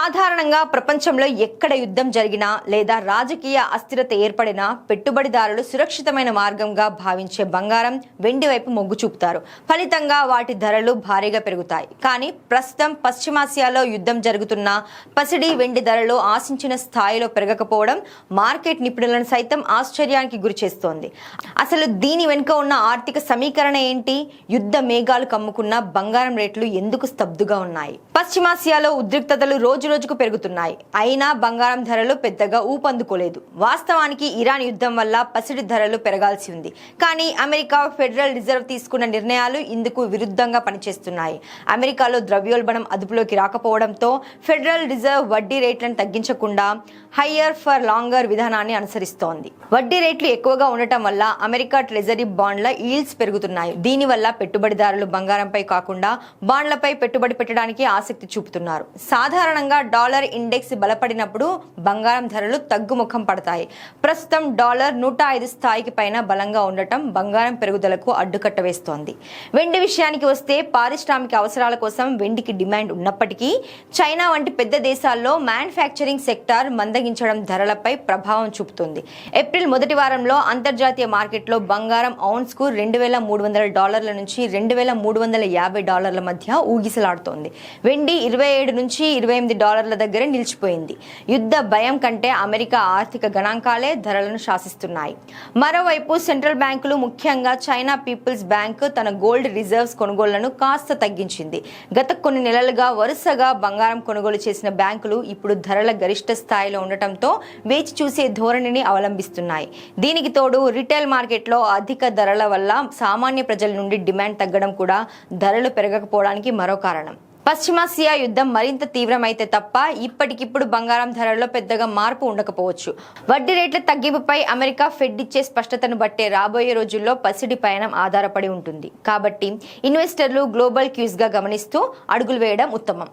సాధారణంగా ప్రపంచంలో ఎక్కడ యుద్ధం జరిగినా లేదా రాజకీయ అస్థిరత ఏర్పడినా పెట్టుబడిదారులు సురక్షితమైన మార్గంగా భావించే బంగారం, వెండి వైపు మొగ్గు చూపుతారు. ఫలితంగా వాటి ధరలు భారీగా పెరుగుతాయి. కానీ ప్రస్తుతం పశ్చిమాసియాలో యుద్ధం జరుగుతున్నా పసిడి, వెండి ధరలు ఆశించిన స్థాయిలో పెరగకపోవడం మార్కెట్ నిపుణులను సైతం ఆశ్చర్యానికి గురిచేస్తోంది. అసలు దీని వెనుక ఉన్న ఆర్థిక సమీకరణ ఏంటి? యుద్ధ మేఘాలు కమ్ముకున్న బంగారం రేట్లు ఎందుకు స్తబ్దుగా ఉన్నాయి? పశ్చిమాసియాలో ఉద్రిక్తతలు రోజురోజుకు పెరుగుతున్నాయి. అయినా బంగారం ధరలు పెద్దగా ఊపందుకోలేదు. వాస్తవానికి ఇరాన్ యుద్ధం వల్ల పసిడి ధరలు పెరగాల్సి ఉంది. కానీ అమెరికా ఫెడరల్ రిజర్వ్ తీసుకున్న నిర్ణయాలు ఇందుకు విరుద్ధంగా పనిచేస్తున్నాయి. అమెరికాలో ద్రవ్యోల్బణం అదుపులోకి రాకపోవడంతో ఫెడరల్ రిజర్వ్ వడ్డీ రేట్లను తగ్గించకుండా హయ్యర్ ఫర్ లాంగర్ విధానాన్ని అనుసరిస్తోంది. వడ్డీ రేట్లు ఎక్కువగా ఉండటం వల్ల అమెరికా ట్రెజరీ బాండ్ల ఈల్డ్స్ పెరుగుతున్నాయి. దీనివల్ల పెట్టుబడిదారులు బంగారంపై కాకుండా బాండ్లపై పెట్టుబడి పెట్టడానికి ఆసక్తి చూపుతున్నారు. సాధారణంగా డాలర్ ఇండెక్స్ బలపడినప్పుడు బంగారం ధరలు తగ్గుముఖం పడతాయి. ప్రస్తుతం డాలర్ 105 స్థాయికి పైన బలంగా ఉండటం బంగారం పెరుగుదలకు అడ్డుకట్ట వేస్తోంది. వెండి విషయానికి వస్తే పారిశ్రామిక అవసరాల కోసం వెండికి డిమాండ్ ఉన్నప్పటికీ చైనా వంటి పెద్ద దేశాల్లో మ్యానుఫ్యాక్చరింగ్ సెక్టార్ మందగించడం ధరలపై ప్రభావం చూపుతుంది. ఏప్రిల్ మొదటి వారంలో అంతర్జాతీయ మార్కెట్లో బంగారం ఔన్స్ కు $2,300 నుంచి $2,350 మధ్య ఊగిసలాడుతోంది. వెండి 27 నుంచి $28 దగ్గర నిలిచిపోయింది. యుద్ధ భయం కంటే అమెరికా ఆర్థిక గణాంకాలే ధరలను శాసిస్తున్నాయి. మరోవైపు సెంట్రల్ బ్యాంకులు, ముఖ్యంగా చైనా పీపుల్స్ బ్యాంక్ తన గోల్డ్ రిజర్వ్స్ కొనుగోళ్లను కాస్త తగ్గించింది. గత కొన్ని నెలలుగా వరుసగా బంగారం కొనుగోలు చేసిన బ్యాంకులు ఇప్పుడు ధరల గరిష్ట స్థాయిలో ఉండటంతో వేచి చూసే ధోరణిని అవలంబిస్తున్నాయి. దీనికి తోడు రిటైల్ మార్కెట్లో అధిక ధరల వల్ల సామాన్య ప్రజల నుండి డిమాండ్ తగ్గడం కూడా ధరలు పెరగకపోవడానికి మరో కారణం. పశ్చిమాసియా యుద్ధం మరింత తీవ్రమైతే తప్ప ఇప్పటికిప్పుడు బంగారం ధరల్లో పెద్దగా మార్పు ఉండకపోవచ్చు. వడ్డీ రేట్ల తగ్గింపుపై అమెరికా ఫెడ్ ఇచ్చే స్పష్టతను బట్టే రాబోయే రోజుల్లో పసిడి పయనం ఆధారపడి ఉంటుంది. కాబట్టి ఇన్వెస్టర్లు గ్లోబల్ క్యూస్ గా గమనిస్తూ అడుగులు వేయడం ఉత్తమం.